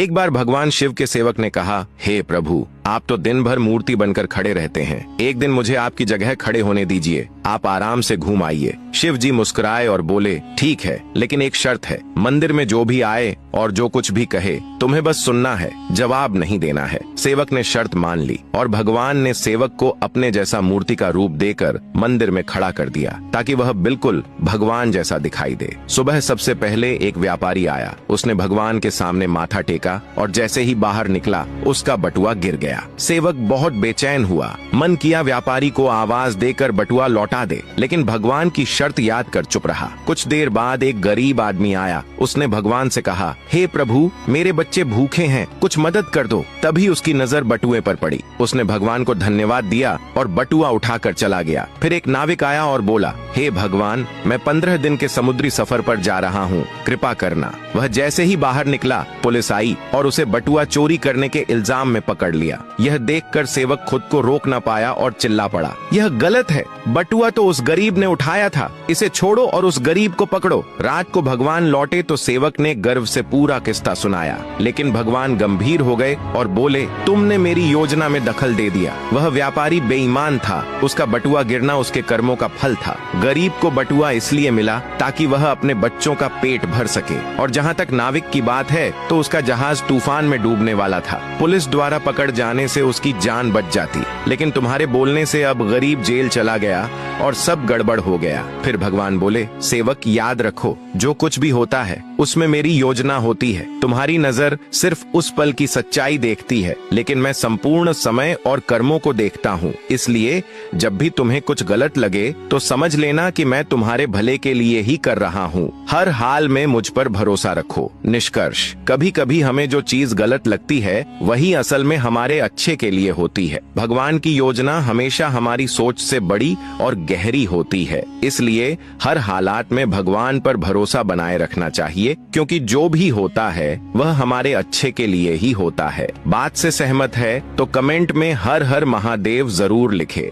एक बार भगवान शिव के सेवक ने कहा, हे प्रभु, आप तो दिन भर मूर्ति बनकर खड़े रहते हैं। एक दिन मुझे आपकी जगह खड़े होने दीजिए, आप आराम से घूम आइए। शिव जी मुस्कुराए और बोले, ठीक है, लेकिन एक शर्त है। मंदिर में जो भी आए और जो कुछ भी कहे तुम्हें बस सुनना है, जवाब नहीं देना है। सेवक ने शर्त मान ली और भगवान ने सेवक को अपने जैसा मूर्ति का रूप देकर मंदिर में खड़ा कर दिया ताकि वह बिल्कुल भगवान जैसा दिखाई दे। सुबह सबसे पहले एक व्यापारी आया। उसने भगवान के सामने माथा टेका और जैसे ही बाहर निकला उसका बटुआ गिर गया। सेवक बहुत बेचैन हुआ। मन किया व्यापारी को आवाज देकर बटुआ लौटा दे, लेकिन भगवान की शर्त याद कर चुप रहा। कुछ देर बाद एक गरीब आदमी आया। उसने भगवान से कहा, हे प्रभु, मेरे बच्चे भूखे हैं, कुछ मदद कर दो। तभी उसकी नजर बटुए पर पड़ी। उसने भगवान को धन्यवाद दिया और बटुआ उठाकर चला गया। फिर एक नाविक आया और बोला, हे भगवान, मैं 15 दिन के समुद्री सफर पर जा रहा हूँ, कृपा करना। वह जैसे ही बाहर निकला पुलिस आई और उसे बटुआ चोरी करने के इल्जाम में पकड़ लिया। यह देखकर सेवक खुद को रोक न पाया और चिल्ला पड़ा, यह गलत है, बटुआ तो उस गरीब ने उठाया था, इसे छोड़ो और उस गरीब को पकड़ो। रात को भगवान लौटे तो सेवक ने गर्व से पूरा किस्सा सुनाया, लेकिन भगवान गंभीर हो गए और बोले, तुमने मेरी योजना में दखल दे दिया। वह व्यापारी बेईमान था, उसका बटुआ गिरना उसके कर्मों का फल था। गरीब को बटुआ इसलिए मिला ताकि वह अपने बच्चों का पेट भर सके। और जहाँ तक नाविक की बात है तो उसका जहाज तूफान में डूबने वाला था। पुलिस द्वारा पकड़ जाने से उसकी जान बच जाती, लेकिन तुम्हारे बोलने से अब गरीब जेल चला गया और सब गड़बड़ हो गया। फिर भगवान बोले, सेवक याद रखो, जो कुछ भी होता है उसमें मेरी योजना होती है। तुम्हारी नजर सिर्फ उस पल की सच्चाई देखती है, लेकिन मैं संपूर्ण समय और कर्मों को देखता हूँ। इसलिए जब भी तुम्हें कुछ गलत लगे तो समझ लेना कि मैं तुम्हारे भले के लिए ही कर रहा हूँ। हर हाल में मुझ पर भरोसा रखो। निष्कर्ष, कभी कभी हमें जो चीज गलत लगती है वही असल में हमारे अच्छे के लिए होती है। भगवान की योजना हमेशा हमारी सोच से बड़ी और गहरी होती है। इसलिए हर हालात में भगवान पर भरोसा बनाए रखना चाहिए, क्योंकि जो भी होता है वह हमारे अच्छे के लिए ही होता है। बात से सहमत है तो कमेंट में हर हर महादेव जरूर लिखे।